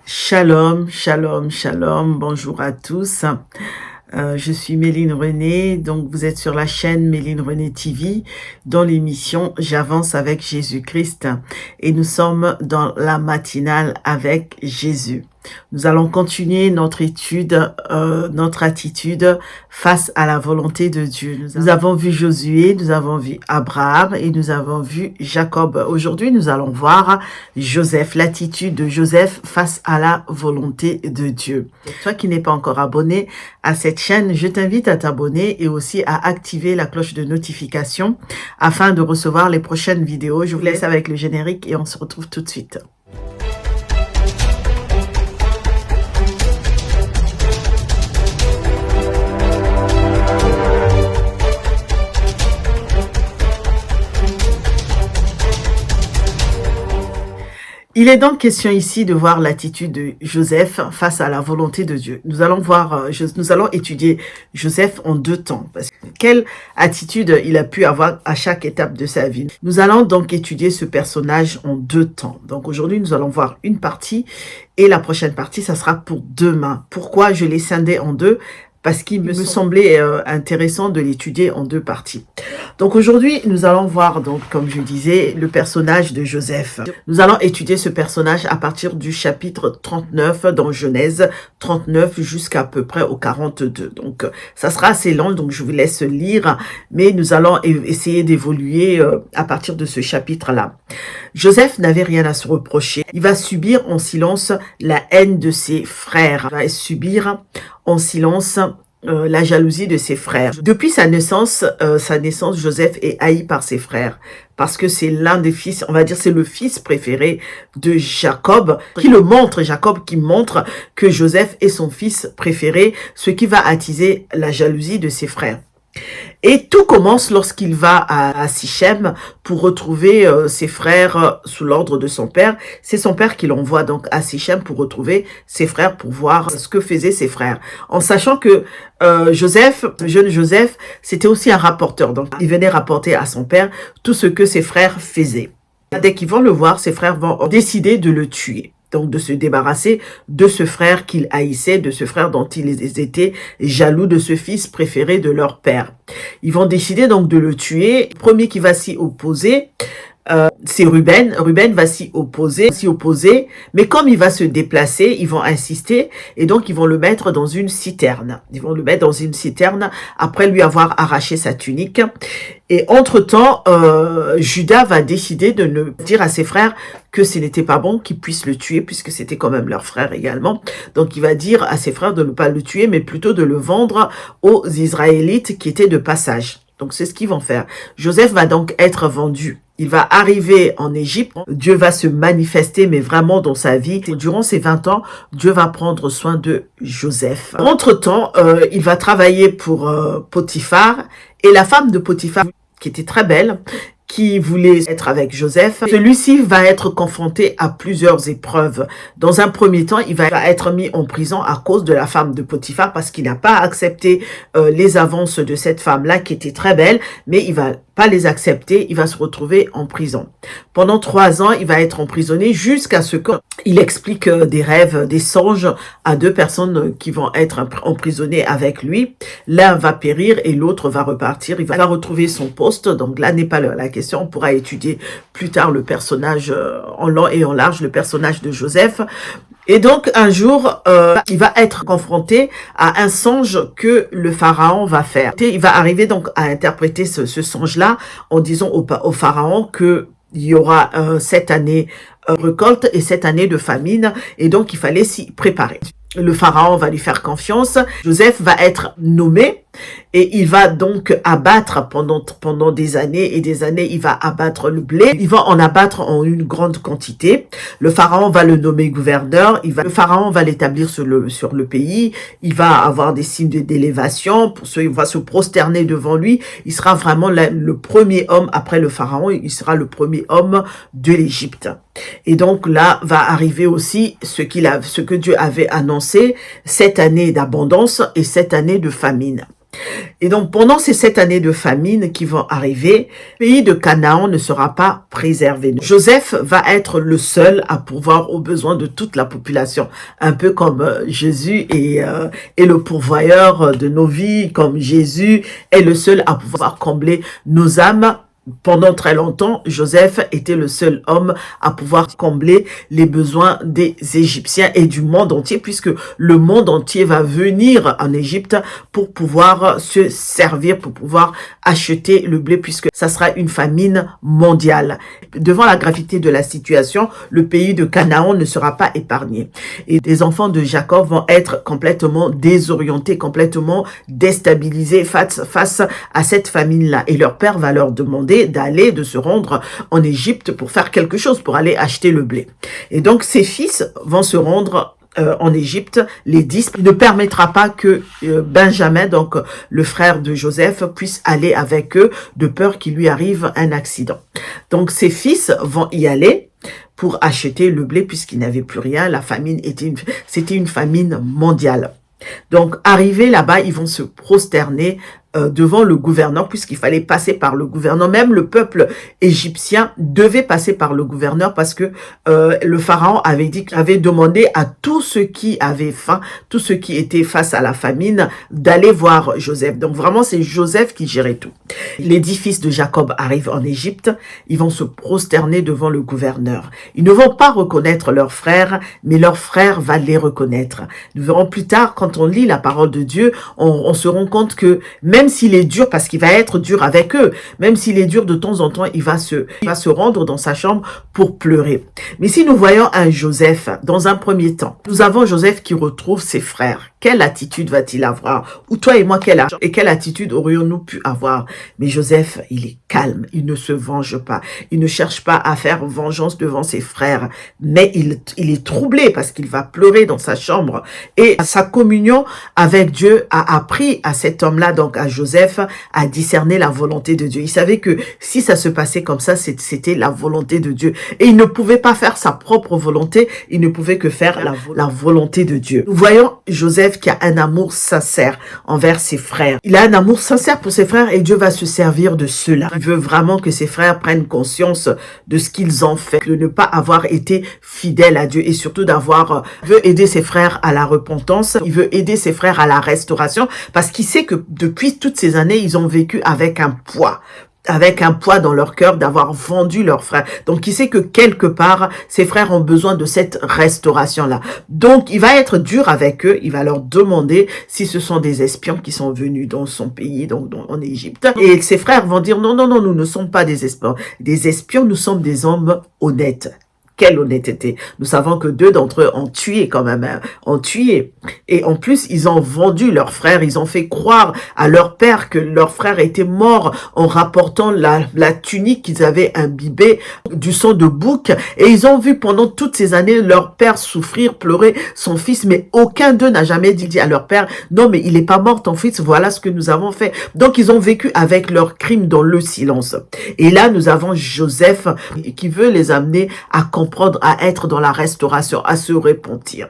Shalom, shalom, shalom, bonjour à tous. Je suis Méline René, donc vous êtes sur la chaîne Méline René TV dans l'émission J'avance avec Jésus-Christ et nous sommes dans la matinale avec Jésus. Nous allons continuer notre étude, notre attitude face à la volonté de Dieu. Nous avons vu Josué, nous avons vu Abraham et nous avons vu Jacob. Aujourd'hui, nous allons voir Joseph, l'attitude de Joseph face à la volonté de Dieu. Toi qui n'es pas encore abonné à cette chaîne, je t'invite à t'abonner et aussi à activer la cloche de notification afin de recevoir les prochaines vidéos. Je vous laisse avec le générique et on se retrouve tout de suite. Il est donc question ici de voir l'attitude de Joseph face à la volonté de Dieu. Nous allons étudier Joseph en deux temps. Parce que quelle attitude il a pu avoir à chaque étape de sa vie. Nous allons donc étudier ce personnage en deux temps. Donc aujourd'hui, nous allons voir une partie et la prochaine partie, ça sera pour demain. Pourquoi je l'ai scindé en deux? Parce qu'il me semblait intéressant de l'étudier en deux parties. Donc aujourd'hui, nous allons voir, donc comme je disais, le personnage de Joseph. Nous allons étudier ce personnage à partir du chapitre 39 dans Genèse 39 jusqu'à peu près au 42. Donc ça sera assez long, donc je vous laisse lire, mais nous allons essayer d'évoluer à partir de ce chapitre-là. Joseph n'avait rien à se reprocher. Il va subir en silence la haine de ses frères. Il va subir en silence la jalousie de ses frères. Depuis sa naissance, Joseph est haï par ses frères parce que c'est l'un des fils, on va dire c'est le fils préféré de Jacob, Jacob qui montre que Joseph est son fils préféré, ce qui va attiser la jalousie de ses frères. Et tout commence lorsqu'il va à Sichem pour retrouver ses frères sous l'ordre de son père. C'est son père qui l'envoie donc à Sichem pour retrouver ses frères, pour voir ce que faisaient ses frères. En sachant que Joseph, le jeune Joseph, c'était aussi un rapporteur. Donc il venait rapporter à son père tout ce que ses frères faisaient. Dès qu'ils vont le voir, ses frères vont décider de le tuer. Donc de se débarrasser de ce frère qu'ils haïssaient, de ce frère dont ils étaient jaloux, de ce fils préféré de leur père. Ils vont décider donc de le tuer. Le premier qui va s'y opposer, c'est Ruben. Ruben va s'y opposer, mais comme il va se déplacer, ils vont insister et donc ils vont le mettre dans une citerne. Ils vont le mettre dans une citerne après lui avoir arraché sa tunique. Et entre-temps, Judas va décider de ne dire à ses frères que ce n'était pas bon qu'ils puissent le tuer puisque c'était quand même leur frère également. Donc il va dire à ses frères de ne pas le tuer mais plutôt de le vendre aux Israélites qui étaient de passage. Donc c'est ce qu'ils vont faire. Joseph va donc être vendu. Il va arriver en Égypte. Dieu va se manifester, mais vraiment dans sa vie. Durant ces 20 ans, Dieu va prendre soin de Joseph. Entre-temps, il va travailler pour Potiphar. Et la femme de Potiphar, qui était très belle, qui voulait être avec Joseph, celui-ci va être confronté à plusieurs épreuves. Dans un premier temps, il va être mis en prison à cause de la femme de Potiphar parce qu'il n'a pas accepté les avances de cette femme-là qui était très belle, mais il va pas les accepter, il va se retrouver en prison. Pendant 3 ans, il va être emprisonné jusqu'à ce qu'il explique des rêves, des songes à 2 personnes qui vont être emprisonnées avec lui. L'un va périr et l'autre va repartir. Il va retrouver son poste. Donc là n'est pas la question. On pourra étudier plus tard le personnage en long et en large, le personnage de Joseph. Et donc, un jour, il va être confronté à un songe que le pharaon va faire. Il va arriver donc à interpréter ce songe-là en disant au pharaon que il y aura 7 années récolte et 7 années de famine. Et donc, il fallait s'y préparer. Le pharaon va lui faire confiance. Joseph va être nommé et il va donc abattre pendant des années et des années, il va abattre le blé. Il va en abattre en une grande quantité. Le pharaon va le nommer gouverneur. Le pharaon va l'établir sur le pays. Il va avoir des signes d'élévation. Il va se prosterner devant lui. Il sera vraiment le premier homme après le pharaon. Il sera le premier homme de l'Égypte. Et donc là va arriver aussi ce que Dieu avait annoncé, 7 années d'abondance et 7 années de famine. Et donc, pendant ces 7 années de famine qui vont arriver, le pays de Canaan ne sera pas préservé. Joseph va être le seul à pourvoir aux besoins de toute la population, un peu comme Jésus est le pourvoyeur de nos vies, comme Jésus est le seul à pouvoir combler nos âmes. Pendant très longtemps, Joseph était le seul homme à pouvoir combler les besoins des Égyptiens et du monde entier, puisque le monde entier va venir en Égypte pour pouvoir se servir, pour pouvoir acheter le blé, puisque ça sera une famine mondiale. Devant la gravité de la situation, le pays de Canaan ne sera pas épargné. Et les enfants de Jacob vont être complètement désorientés, complètement déstabilisés face à cette famine-là. Et leur père va leur demander de se rendre en Égypte pour faire quelque chose, pour aller acheter le blé. Et donc, ses fils vont se rendre en Égypte, les 10. Il ne permettra pas que Benjamin, donc le frère de Joseph, puisse aller avec eux, de peur qu'il lui arrive un accident. Donc, ses fils vont y aller pour acheter le blé, puisqu'ils n'avaient plus rien. La famine c'était une famine mondiale. Donc, arrivés là-bas, ils vont se prosterner devant le gouverneur, puisqu'il fallait passer par le gouverneur. Même le peuple égyptien devait passer par le gouverneur, parce que le pharaon avait demandé à tous ceux qui avaient faim, tous ceux qui étaient face à la famine, d'aller voir Joseph. Donc vraiment, c'est Joseph qui gérait tout. Les 10 fils de Jacob arrivent en Égypte. Ils vont se prosterner devant le gouverneur. Ils ne vont pas reconnaître leur frère, mais leur frère va les reconnaître. Nous verrons plus tard, quand on lit la parole de Dieu, on se rend compte que même s'il est dur, parce qu'il va être dur avec eux, même s'il est dur de temps en temps, il va se rendre dans sa chambre pour pleurer. Mais si nous voyons un Joseph, dans un premier temps, nous avons Joseph qui retrouve ses frères. Quelle attitude va-t-il avoir? Ou toi et moi, quelle attitude aurions-nous pu avoir? Mais Joseph, il est calme, il ne se venge pas, il ne cherche pas à faire vengeance devant ses frères, mais il est troublé parce qu'il va pleurer dans sa chambre. Et sa communion avec Dieu a appris à cet homme-là, donc à Joseph, à discerner la volonté de Dieu. Il savait que si ça se passait comme ça, c'était la volonté de Dieu. Et il ne pouvait pas faire sa propre volonté, il ne pouvait que faire la volonté de Dieu. Nous voyons Joseph qui a un amour sincère envers ses frères. Il a un amour sincère pour ses frères et Dieu va se servir de cela. Il veut vraiment que ses frères prennent conscience de ce qu'ils ont fait, de ne pas avoir été fidèles à Dieu et surtout il veut aider ses frères à la repentance, il veut aider ses frères à la restauration parce qu'il sait que depuis toutes ces années, ils ont vécu avec un poids dans leur cœur d'avoir vendu leurs frères. Donc, il sait que quelque part, ses frères ont besoin de cette restauration-là. Donc, il va être dur avec eux. Il va leur demander si ce sont des espions qui sont venus dans son pays, donc en Égypte. Et ses frères vont dire non, nous ne sommes pas des espions. Des espions, nous sommes des hommes honnêtes. Quelle honnêteté. Nous savons que 2 d'entre eux ont tué quand même, ont tué. Et en plus, ils ont vendu leurs frères, ils ont fait croire à leur père que leur frère était mort en rapportant la tunique qu'ils avaient imbibée du sang de bouc. Et ils ont vu pendant toutes ces années leur père souffrir, pleurer son fils, mais aucun d'eux n'a jamais dit à leur père, non mais il n'est pas mort ton fils, voilà ce que nous avons fait. Donc ils ont vécu avec leurs crimes dans le silence. Et là, nous avons Joseph qui veut les amener à comprendre, à être dans la restauration, à se repentir.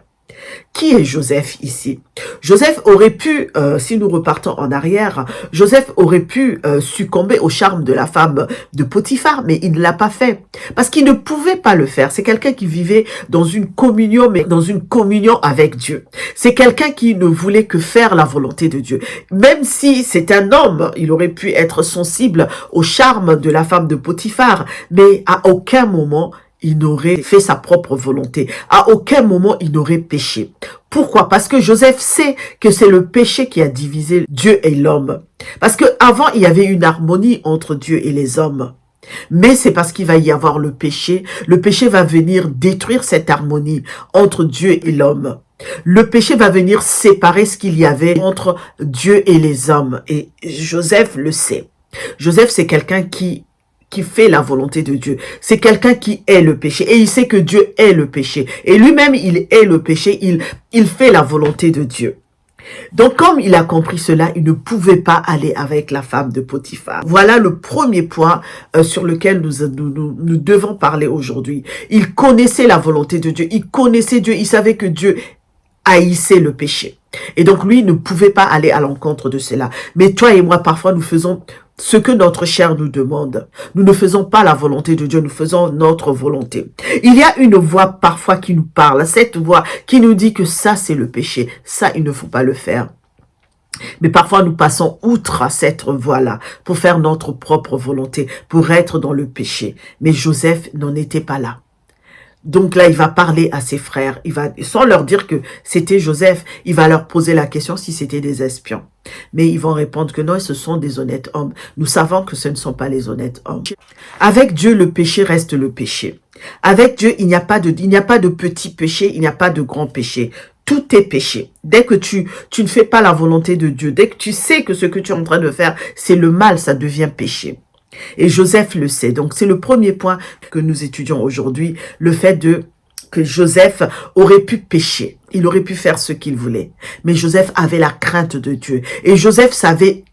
Qui est Joseph ici? Joseph aurait pu, si nous repartons en arrière, Joseph aurait pu succomber au charme de la femme de Potiphar, mais il ne l'a pas fait. Parce qu'il ne pouvait pas le faire. C'est quelqu'un qui vivait dans une communion, mais dans une communion avec Dieu. C'est quelqu'un qui ne voulait que faire la volonté de Dieu. Même si c'est un homme, il aurait pu être sensible au charme de la femme de Potiphar, mais à aucun moment, il n'aurait fait sa propre volonté. À aucun moment, il n'aurait péché. Pourquoi? Parce que Joseph sait que c'est le péché qui a divisé Dieu et l'homme. Parce que avant, il y avait une harmonie entre Dieu et les hommes. Mais c'est parce qu'il va y avoir le péché. Le péché va venir détruire cette harmonie entre Dieu et l'homme. Le péché va venir séparer ce qu'il y avait entre Dieu et les hommes. Et Joseph le sait. Joseph, c'est quelqu'un qui fait la volonté de Dieu. C'est quelqu'un qui est le péché. Et il sait que Dieu est le péché. Et lui-même, il est le péché. Il fait la volonté de Dieu. Donc, comme il a compris cela, il ne pouvait pas aller avec la femme de Potiphar. Voilà le premier point sur lequel nous devons parler aujourd'hui. Il connaissait la volonté de Dieu. Il connaissait Dieu. Il savait que Dieu haïssait le péché. Et donc, lui ne pouvait pas aller à l'encontre de cela. Mais toi et moi, parfois, nous faisons ce que notre chair nous demande. Nous ne faisons pas la volonté de Dieu, nous faisons notre volonté. Il y a une voix parfois qui nous parle, cette voix qui nous dit que ça, c'est le péché. Ça, il ne faut pas le faire. Mais parfois, nous passons outre à cette voie-là pour faire notre propre volonté, pour être dans le péché. Mais Joseph n'en était pas là. Donc là, il va parler à ses frères, il va, sans leur dire que c'était Joseph, il va leur poser la question si c'était des espions. Mais ils vont répondre que non, ce sont des honnêtes hommes. Nous savons que ce ne sont pas les honnêtes hommes. Avec Dieu, le péché reste le péché. Avec Dieu, il n'y a pas de petit péché, il n'y a pas de grand péché. Tout est péché. Dès que tu ne fais pas la volonté de Dieu, dès que tu sais que ce que tu es en train de faire, c'est le mal, ça devient péché. Et Joseph le sait. Donc, c'est le premier point que nous étudions aujourd'hui, le fait que Joseph aurait pu pécher. Il aurait pu faire ce qu'il voulait. Mais Joseph avait la crainte de Dieu. Et Joseph savait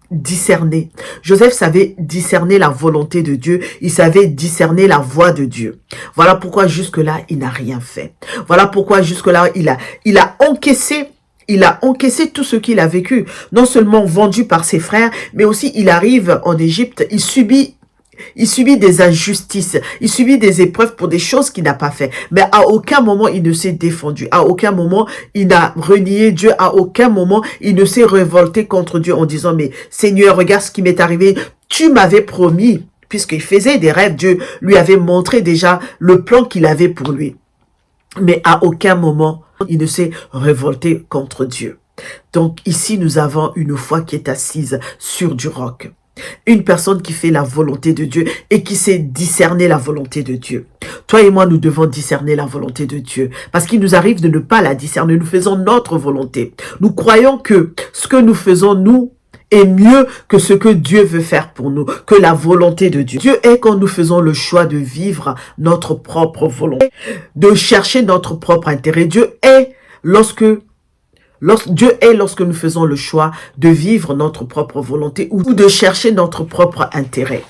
discerner. Joseph savait discerner la volonté de Dieu. Il savait discerner la voix de Dieu. Voilà pourquoi jusque-là, il n'a rien fait. Voilà pourquoi jusque-là, il a encaissé. Il a encaissé tout ce qu'il a vécu, non seulement vendu par ses frères, mais aussi il arrive en Égypte, il subit des injustices, il subit des épreuves pour des choses qu'il n'a pas fait. Mais à aucun moment il ne s'est défendu, à aucun moment il n'a renié Dieu, à aucun moment il ne s'est révolté contre Dieu en disant « Mais Seigneur, regarde ce qui m'est arrivé, tu m'avais promis ». Puisqu'il faisait des rêves, Dieu lui avait montré déjà le plan qu'il avait pour lui. Mais à aucun moment, il ne s'est révolté contre Dieu. Donc ici, nous avons une foi qui est assise sur du roc. Une personne qui fait la volonté de Dieu et qui sait discerner la volonté de Dieu. Toi et moi, nous devons discerner la volonté de Dieu. Parce qu'il nous arrive de ne pas la discerner. Nous faisons notre volonté. Nous croyons que ce que nous faisons, nous, est mieux que ce que Dieu veut faire pour nous, que la volonté de Dieu. Dieu est quand nous faisons le choix de vivre notre propre volonté, de chercher notre propre intérêt. Dieu est lorsque nous faisons le choix de vivre notre propre volonté ou de chercher notre propre intérêt.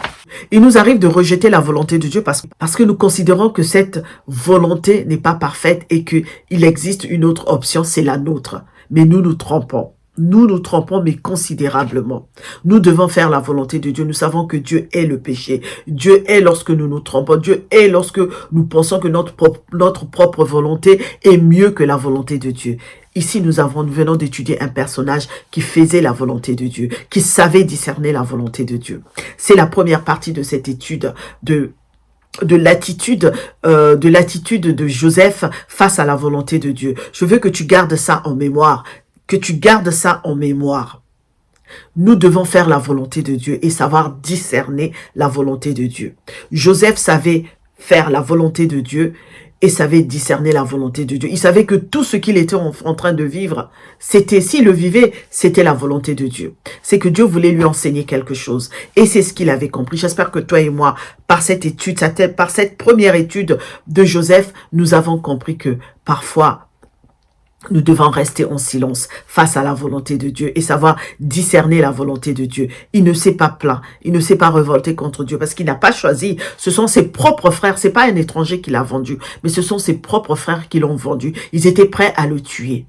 Il nous arrive de rejeter la volonté de Dieu parce que nous considérons que cette volonté n'est pas parfaite et qu'il existe une autre option, c'est la nôtre. Mais nous nous trompons. Nous nous trompons, mais considérablement. Nous devons faire la volonté de Dieu. Nous savons que Dieu est le péché. Dieu est lorsque nous nous trompons. Dieu est lorsque nous pensons que notre propre volonté est mieux que la volonté de Dieu. Ici, nous venons d'étudier un personnage qui faisait la volonté de Dieu, qui savait discerner la volonté de Dieu. C'est la première partie de cette étude de l'attitude de Joseph face à la volonté de Dieu. Je veux que tu gardes ça en mémoire. Que tu gardes ça en mémoire. Nous devons faire la volonté de Dieu et savoir discerner la volonté de Dieu. Joseph savait faire la volonté de Dieu et savait discerner la volonté de Dieu. Il savait que tout ce qu'il était en train de vivre, s'il le vivait, c'était la volonté de Dieu. C'est que Dieu voulait lui enseigner quelque chose. Et c'est ce qu'il avait compris. J'espère que toi et moi, par cette étude, par cette première étude de Joseph, nous avons compris que parfois, nous devons rester en silence face à la volonté de Dieu et savoir discerner la volonté de Dieu. Il ne s'est pas plaint, il ne s'est pas révolté contre Dieu parce qu'il n'a pas choisi. Ce sont ses propres frères, c'est pas un étranger qui l'a vendu, mais ce sont ses propres frères qui l'ont vendu. Ils étaient prêts à le tuer.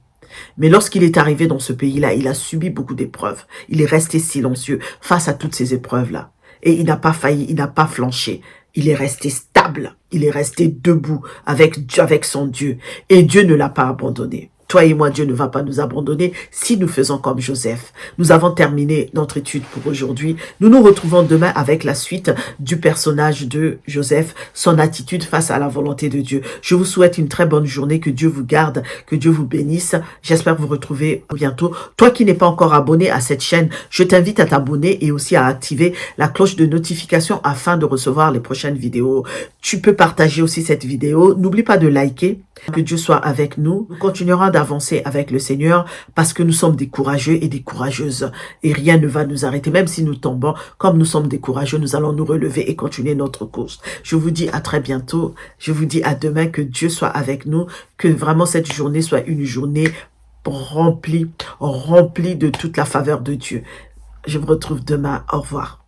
Mais lorsqu'il est arrivé dans ce pays-là, il a subi beaucoup d'épreuves. Il est resté silencieux face à toutes ces épreuves-là. Et il n'a pas failli, il n'a pas flanché. Il est resté stable, il est resté debout avec son Dieu. Et Dieu ne l'a pas abandonné. Toi et moi, Dieu ne va pas nous abandonner si nous faisons comme Joseph. Nous avons terminé notre étude pour aujourd'hui. Nous nous retrouvons demain avec la suite du personnage de Joseph, son attitude face à la volonté de Dieu. Je vous souhaite une très bonne journée, que Dieu vous garde, que Dieu vous bénisse. J'espère vous retrouver bientôt. Toi qui n'es pas encore abonné à cette chaîne, je t'invite à t'abonner et aussi à activer la cloche de notification afin de recevoir les prochaines vidéos. Tu peux partager aussi cette vidéo. N'oublie pas de liker. Que Dieu soit avec nous. Nous continuerons d'avancer avec le Seigneur parce que nous sommes des courageux et des courageuses. Et rien ne va nous arrêter. Même si nous tombons, comme nous sommes des courageux, nous allons nous relever et continuer notre course. Je vous dis à très bientôt. Je vous dis à demain. Que Dieu soit avec nous. Que vraiment cette journée soit une journée remplie de toute la faveur de Dieu. Je vous retrouve demain. Au revoir.